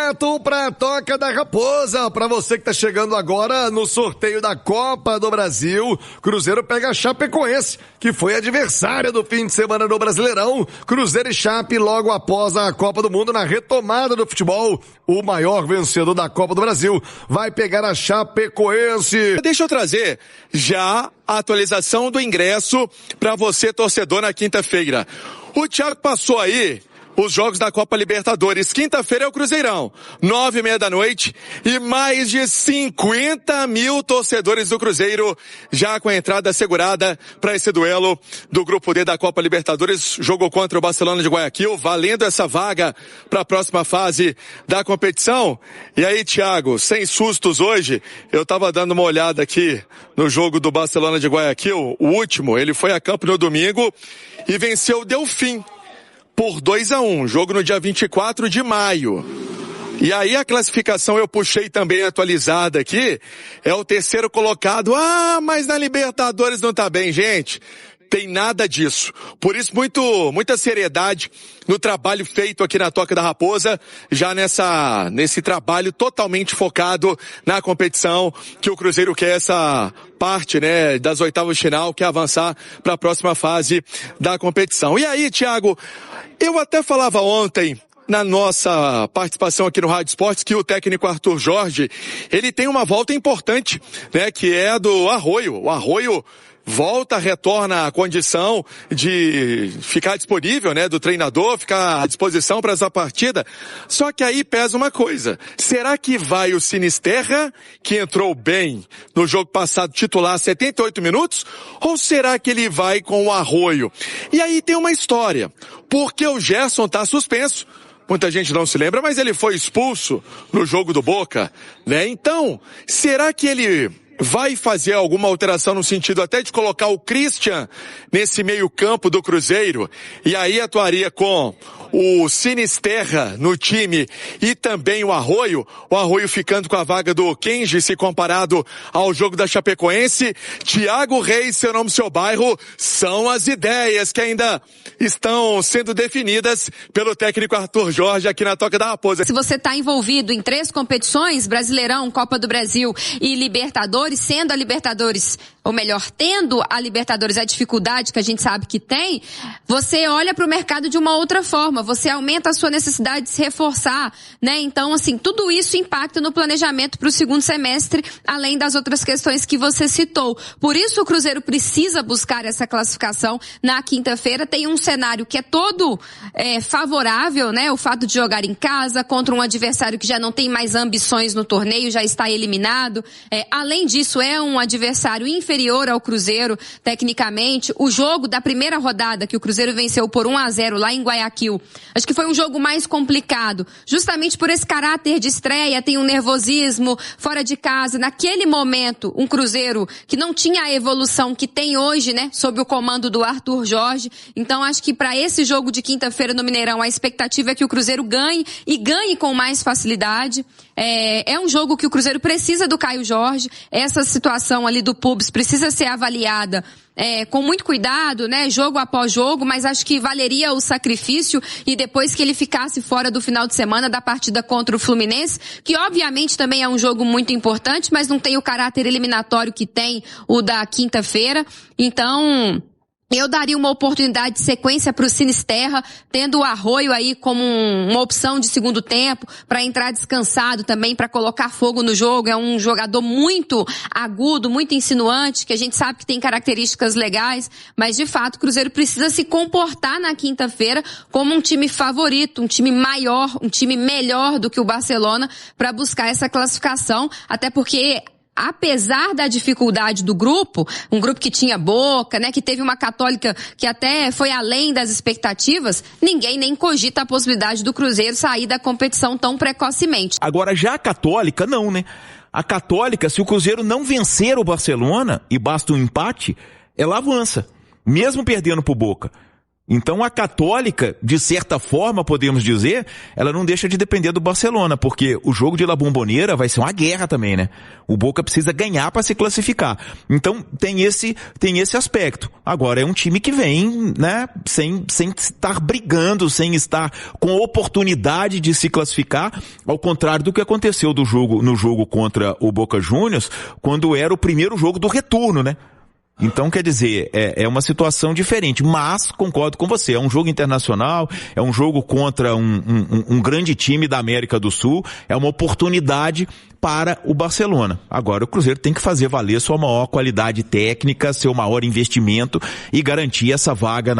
direto pra Toca da Raposa. Pra você que tá chegando agora no sorteio da Copa do Brasil, Cruzeiro pega a Chapecoense, que foi adversária do fim de semana do Brasileirão. Cruzeiro e Chape logo após a Copa do Mundo na retomada do futebol. O maior vencedor da Copa do Brasil vai pegar a Chapecoense. Deixa eu trazer já a atualização do ingresso pra você, torcedor, na quinta-feira. O Thiago passou aí os jogos da Copa Libertadores. Quinta-feira é o Cruzeirão, 9h30 da noite, e mais de 50 mil torcedores do Cruzeiro já com a entrada assegurada para esse duelo do Grupo D da Copa Libertadores. Jogo contra o Barcelona de Guayaquil, valendo essa vaga para a próxima fase da competição. E aí, Thiago, sem sustos hoje, eu tava dando uma olhada aqui no jogo do Barcelona de Guayaquil, o último. Ele foi a campo no domingo e venceu o Delfim por 2-1, jogo no dia 24 de maio. E aí a classificação eu puxei também atualizada aqui, é o terceiro colocado. Mas na Libertadores não tá bem, gente. Tem nada disso. Por isso, muita seriedade no trabalho feito aqui na Toca da Raposa, já nesse trabalho totalmente focado na competição, que o Cruzeiro quer essa parte, né, das oitavas de final, quer avançar para a próxima fase da competição. E aí, Thiago, eu até falava ontem na nossa participação aqui no Rádio Esportes que o técnico Arthur Jorge, ele tem uma volta importante, né, que é a do Arroio. O Arroio retorna à condição de ficar disponível, né, do treinador, ficar à disposição para essa partida. Só que aí pesa uma coisa. Será que vai o Sinisterra, que entrou bem no jogo passado, titular 78 minutos? Ou será que ele vai com o Arroio? E aí tem uma história. Porque o Gerson tá suspenso. Muita gente não se lembra, mas ele foi expulso no jogo do Boca, né? Então, será que ele vai fazer alguma alteração no sentido até de colocar o Christian nesse meio campo do Cruzeiro, e aí atuaria com o Sinisterra no time e também o Arroio ficando com a vaga do Kenji, se comparado ao jogo da Chapecoense? Thiago Reis, seu nome, seu bairro, são as ideias que ainda estão sendo definidas pelo técnico Arthur Jorge aqui na Toca da Raposa. Se você está envolvido em 3 competições, Brasileirão, Copa do Brasil e Libertadores, sendo a Libertadores, ou melhor, tendo a Libertadores a dificuldade que a gente sabe que tem, você olha para o mercado de uma outra forma, você aumenta a sua necessidade de se reforçar, né? Então, assim, tudo isso impacta no planejamento para o segundo semestre, além das outras questões que você citou. Por isso o Cruzeiro precisa buscar essa classificação na quinta-feira. Tem um cenário que é todo favorável, né? O fato de jogar em casa contra um adversário que já não tem mais ambições no torneio, já está eliminado. Além disso, é um adversário inferior ao Cruzeiro, tecnicamente. O jogo da primeira rodada, que o Cruzeiro venceu por 1-0 lá em Guayaquil, acho que foi um jogo mais complicado, justamente por esse caráter de estreia, tem um nervosismo fora de casa. Naquele momento, um Cruzeiro que não tinha a evolução que tem hoje, né, sob o comando do Arthur Jorge. Então, acho que para esse jogo de quinta-feira no Mineirão, a expectativa é que o Cruzeiro ganhe, e ganhe com mais facilidade. É um jogo que o Cruzeiro precisa do Caio Jorge. Essa situação ali do Pubs precisa ser avaliada com muito cuidado, né, jogo após jogo, mas acho que valeria o sacrifício, e depois que ele ficasse fora do final de semana da partida contra o Fluminense, que obviamente também é um jogo muito importante, mas não tem o caráter eliminatório que tem o da quinta-feira. Então, eu daria uma oportunidade de sequência para o Sinisterra, tendo o Arroio aí como uma opção de segundo tempo, para entrar descansado também, para colocar fogo no jogo. É um jogador muito agudo, muito insinuante, que a gente sabe que tem características legais, mas de fato o Cruzeiro precisa se comportar na quinta-feira como um time favorito, um time maior, um time melhor do que o Barcelona, para buscar essa classificação, até porque, apesar da dificuldade do grupo, um grupo que tinha Boca, né, que teve uma Católica que até foi além das expectativas, ninguém nem cogita a possibilidade do Cruzeiro sair da competição tão precocemente. Agora, já a Católica, não, né? A Católica, se o Cruzeiro não vencer o Barcelona, e basta um empate, ela avança, mesmo perdendo pro Boca. Então a Católica, de certa forma, podemos dizer, ela não deixa de depender do Barcelona, porque o jogo de La Bombonera vai ser uma guerra também, né? O Boca precisa ganhar para se classificar. Então tem esse aspecto. Agora é um time que vem, né, sem estar brigando, sem estar com oportunidade de se classificar, ao contrário do que aconteceu no jogo contra o Boca Juniors, quando era o primeiro jogo do retorno, né? Então, quer dizer, é uma situação diferente, mas concordo com você, é um jogo internacional, é um jogo contra um grande time da América do Sul, é uma oportunidade para o Barcelona. Agora, o Cruzeiro tem que fazer valer sua maior qualidade técnica, seu maior investimento e garantir essa vaga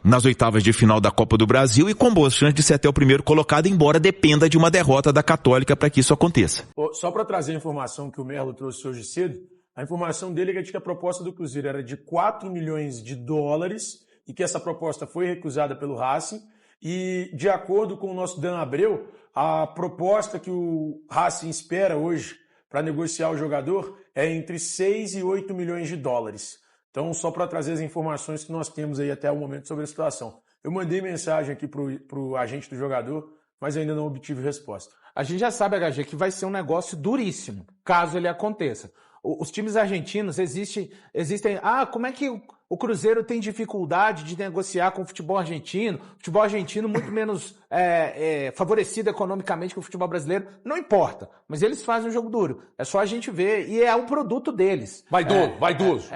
nas oitavas de final da Copa do Brasil e com boas chances de ser até o primeiro colocado, embora dependa de uma derrota da Católica para que isso aconteça. Só para trazer a informação que o Merlo trouxe hoje cedo, a informação dele é de que a proposta do Cruzeiro era de 4 milhões de dólares e que essa proposta foi recusada pelo Racing. E, de acordo com o nosso Dan Abreu, a proposta que o Racing espera hoje para negociar o jogador é entre 6 e 8 milhões de dólares. Então, só para trazer as informações que nós temos aí até o momento sobre a situação. Eu mandei mensagem aqui para o agente do jogador, mas ainda não obtive resposta. A gente já sabe, HG, que vai ser um negócio duríssimo, caso ele aconteça. Os times argentinos existem... como é que o Cruzeiro tem dificuldade de negociar com o futebol argentino? Futebol argentino muito menos favorecido economicamente que o futebol brasileiro. Não importa, mas eles fazem um jogo duro. É só a gente ver, e é o produto deles. Vaidoso.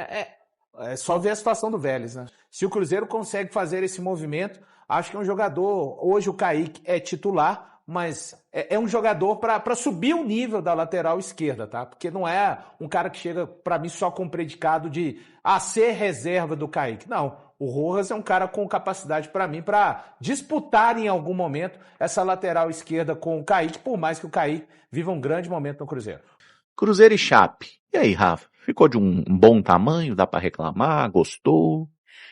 É só ver a situação do Vélez, né? Se o Cruzeiro consegue fazer esse movimento, acho que é um jogador... Hoje o Kaique é titular, mas é um jogador para subir o nível da lateral esquerda, tá? Porque não é um cara que chega, para mim, só com o predicado de ser reserva do Kaique. Não, o Rojas é um cara com capacidade, para mim, para disputar em algum momento essa lateral esquerda com o Kaique, por mais que o Kaique viva um grande momento no Cruzeiro. Cruzeiro e Chape. E aí, Rafa? Ficou de um bom tamanho? Dá para reclamar? Gostou?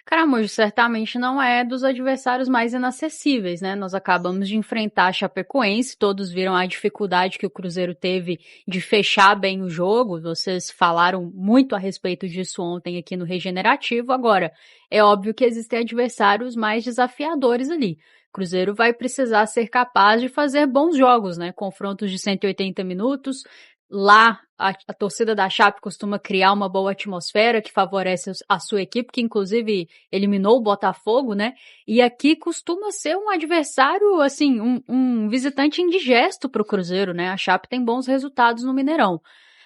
Caramujo, certamente não é dos adversários mais inacessíveis, né? Nós acabamos de enfrentar a Chapecoense, todos viram a dificuldade que o Cruzeiro teve de fechar bem o jogo, vocês falaram muito a respeito disso ontem aqui no Regenerativo. Agora, é óbvio que existem adversários mais desafiadores ali. O Cruzeiro vai precisar ser capaz de fazer bons jogos, né? Confrontos de 180 minutos, lá a torcida da Chape costuma criar uma boa atmosfera que favorece a sua equipe, que inclusive eliminou o Botafogo, né? E aqui costuma ser um adversário, assim, um visitante indigesto para o Cruzeiro, né? A Chape tem bons resultados no Mineirão.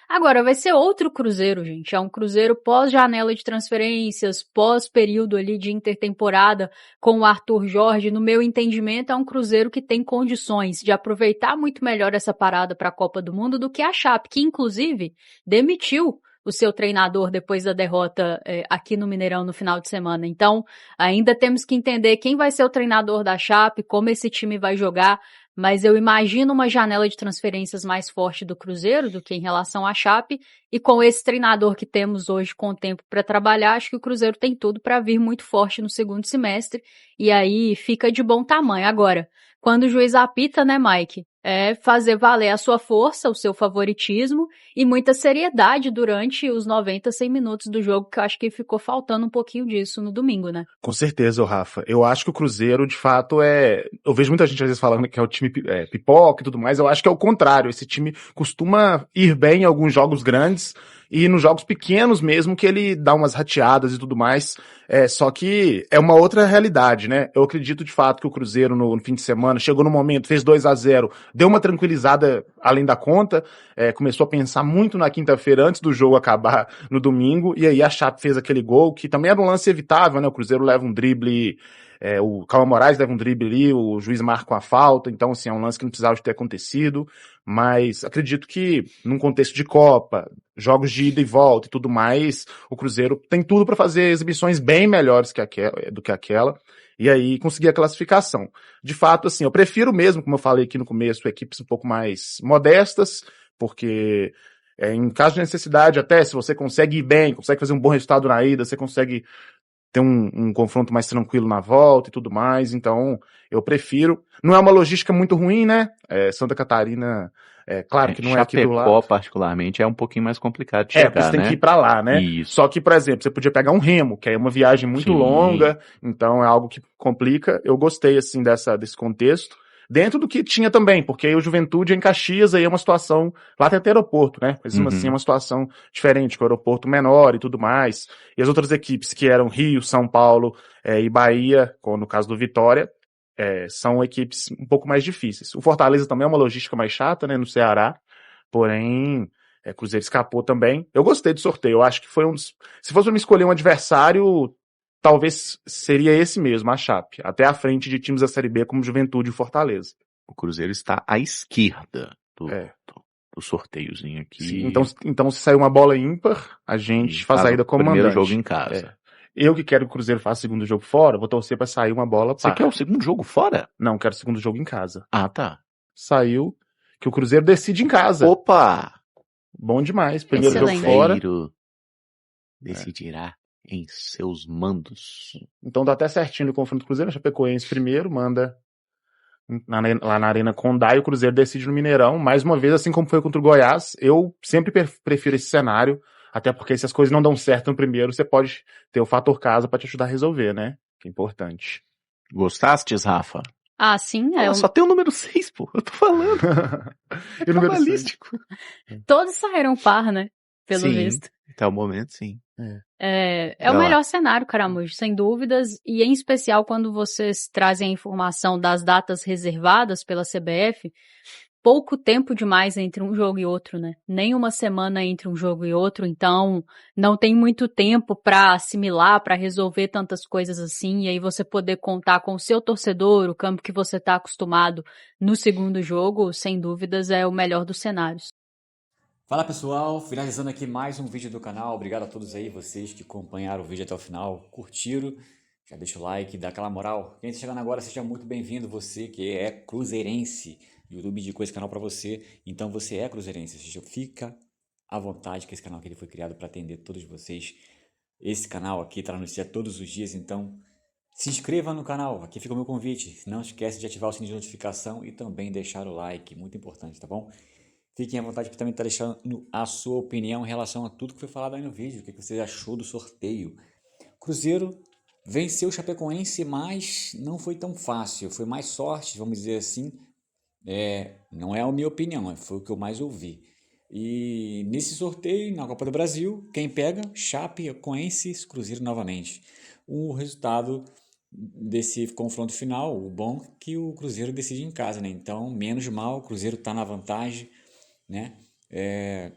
Agora, vai ser outro Cruzeiro, gente. É um Cruzeiro pós-janela de transferências, pós-período ali de intertemporada com o Arthur Jorge. No meu entendimento, é um Cruzeiro que tem condições de aproveitar muito melhor essa parada para a Copa do Mundo do que a Chape, que inclusive demitiu o seu treinador depois da derrota aqui no Mineirão no final de semana. Então, ainda temos que entender quem vai ser o treinador da Chape, como esse time vai jogar, mas eu imagino uma janela de transferências mais forte do Cruzeiro do que em relação à Chape, e com esse treinador que temos hoje com o tempo para trabalhar, acho que o Cruzeiro tem tudo para vir muito forte no segundo semestre, e aí fica de bom tamanho. Agora, quando o juiz apita, né, Mike, é fazer valer a sua força, o seu favoritismo e muita seriedade durante os 90, 100 minutos do jogo, que eu acho que ficou faltando um pouquinho disso no domingo, né? Com certeza, Rafa. Eu acho que o Cruzeiro, de fato, eu vejo muita gente às vezes falando que é o time pipoca e tudo mais, eu acho que é o contrário. Esse time costuma ir bem em alguns jogos grandes e nos jogos pequenos mesmo que ele dá umas rateadas e tudo mais, só que é uma outra realidade, né? Eu acredito de fato que o Cruzeiro no fim de semana chegou no momento, fez 2-0, deu uma tranquilizada além da conta, começou a pensar muito na quinta-feira antes do jogo acabar no domingo, e aí a Chape fez aquele gol, que também era um lance evitável, né? O Cruzeiro leva um drible, o Calma Moraes leva um drible ali, o juiz marca uma falta, então assim, é um lance que não precisava de ter acontecido, mas acredito que num contexto de Copa, jogos de ida e volta e tudo mais, o Cruzeiro tem tudo para fazer exibições bem melhores do que aquela, e aí conseguir a classificação. De fato, assim, eu prefiro mesmo, como eu falei aqui no começo, equipes um pouco mais modestas, porque em caso de necessidade, até se você consegue ir bem, consegue fazer um bom resultado na ida, você consegue ter um confronto mais tranquilo na volta e tudo mais, então eu prefiro. Não é uma logística muito ruim, né? Santa Catarina Claro que não é aqui do lado. Chapecó, particularmente, é um pouquinho mais complicado de Porque chegar, você tem né? que ir pra lá, né? Isso. Só que, por exemplo, você podia pegar um Remo, que é uma viagem muito Sim. longa, então é algo que complica. Eu gostei, assim, desse contexto. Dentro do que tinha também, porque aí o Juventude em Caxias, aí é uma situação, lá tem até aeroporto, né? Mas mesmo assim é uma situação diferente, com o aeroporto menor e tudo mais. E as outras equipes que eram Rio, São Paulo e Bahia, como no caso do Vitória, são equipes um pouco mais difíceis. O Fortaleza também é uma logística mais chata, né, no Ceará, porém, Cruzeiro escapou também. Eu gostei do sorteio, eu acho que foi se fosse pra me escolher um adversário, talvez seria esse mesmo, a Chape, até à frente de times da Série B como Juventude e Fortaleza. O Cruzeiro está à esquerda do sorteiozinho aqui. Sim, então se sair uma bola ímpar, a gente faz a ida como primeiro mandante. jogo em casa. Eu que quero que o Cruzeiro faça o segundo jogo fora, vou torcer pra sair uma bola Você par. quer o segundo jogo fora? Não, quero o segundo jogo em casa. Ah, tá. Saiu que o Cruzeiro decide em casa. Opa! Bom demais. Primeiro Excelente. jogo fora. Cruzeiro decidirá em seus mandos. Então dá até certinho no confronto Cruzeiro. A Chapecoense primeiro manda lá na Arena Condá e o Cruzeiro decide no Mineirão. Mais uma vez, assim como foi contra o Goiás, eu sempre prefiro esse cenário. Até porque se as coisas não dão certo no primeiro, você pode ter o fator casa pra te ajudar a resolver, né? Que é importante. Gostastes, Rafa? Ah, sim. Só tem o número 6, pô. Eu tô falando. E o número Cabalístico. Todos saíram par, né? Pelo Sim, visto. até o momento, sim. É Vai o lá. melhor cenário, Caramujo, sem dúvidas, e em especial quando vocês trazem a informação das datas reservadas pela CBF, pouco tempo demais entre um jogo e outro, né? Nem uma semana entre um jogo e outro, então não tem muito tempo para assimilar, para resolver tantas coisas assim, e aí você poder contar com o seu torcedor, o campo que você está acostumado no segundo jogo, sem dúvidas é o melhor dos cenários. Fala pessoal, finalizando aqui mais um vídeo do canal, obrigado a todos aí, vocês que acompanharam o vídeo até o final, curtiram, já deixa o like, dá aquela moral. Quem está chegando agora, seja muito bem-vindo, você que é cruzeirense, o YouTube indicou esse canal para você, então você é cruzeirense, ou seja, fica à vontade que esse canal aqui ele foi criado para atender todos vocês. Esse canal aqui está anunciado todos os dias, então se inscreva no canal, aqui fica o meu convite, não esquece de ativar o sininho de notificação e também deixar o like, muito importante, tá bom? Fiquem à vontade para também estar deixando a sua opinião em relação a tudo que foi falado aí no vídeo. O que você achou do sorteio? Cruzeiro venceu o Chapecoense, mas não foi tão fácil. Foi mais sorte, vamos dizer assim. Não é a minha opinião, foi o que eu mais ouvi. E nesse sorteio, na Copa do Brasil, quem pega? Chapecoense, Cruzeiro novamente. O resultado desse confronto final, o bom é que o Cruzeiro decide em casa, né? Então, menos mal, o Cruzeiro está na vantagem, né?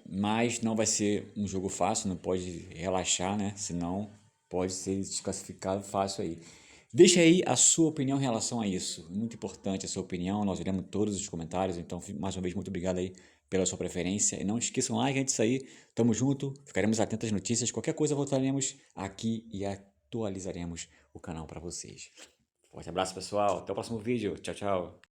Mas não vai ser um jogo fácil, não pode relaxar, né? Senão pode ser desclassificado fácil aí. Deixa aí a sua opinião em relação a isso, muito importante a sua opinião, nós lemos todos os comentários, então mais uma vez muito obrigado aí pela sua preferência e não esqueçam like antes de sair, tamo junto, ficaremos atentos às notícias, qualquer coisa voltaremos aqui e atualizaremos o canal para vocês. Forte abraço pessoal, até o próximo vídeo, tchau, tchau.